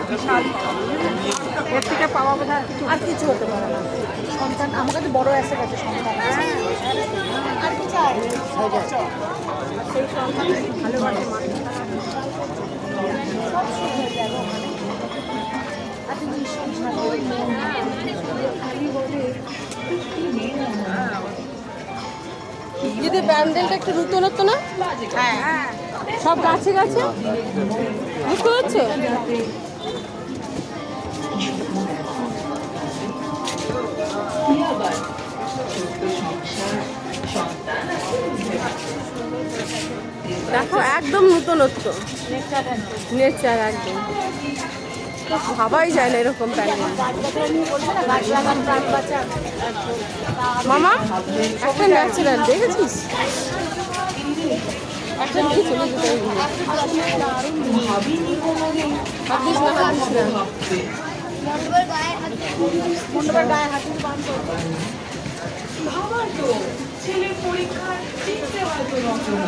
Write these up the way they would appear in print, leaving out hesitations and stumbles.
বিশাল এর থেকে পাওয়া বোধ আর কিছু হতে পারে না। সন্তান আমার কাছে বড় এসে গেছে সন্তান, আর কি চাই সেই সন্তান ভালোবাসে মানুষ সব সুখ হয়ে যাবে ওখানে। আর তুমি দিদি প্যান্ডেলটা একটু নতুনত্ব না? হ্যাঁ সব গাছে গাছে বুঝতে পারছো? দেখো একদম নতুনত্ব নেচার একদম ভাবাই যায় না এরকম প্যান্ডেল। মামা একটা ন্যাচারাল দেখেছিস? একটা নিয়ে চলে যেতে ছেলের পরীক্ষার চিনতে হয়তো রচনা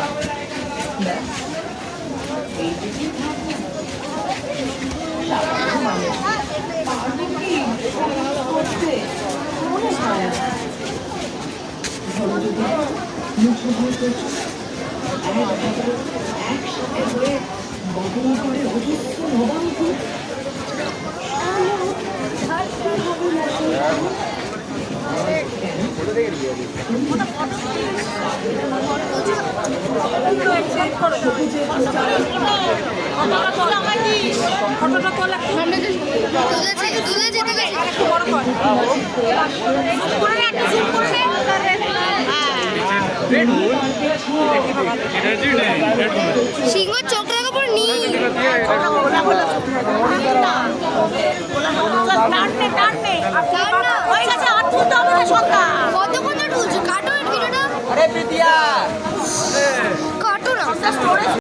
একসাথে হয়ে বদল করে অজস্র নবাঙ্গ সিংহ চোখ রাখা পর নি কত কত টুলছো কাটো ভিডিওটা। আরে বিদ্যা কাটো না।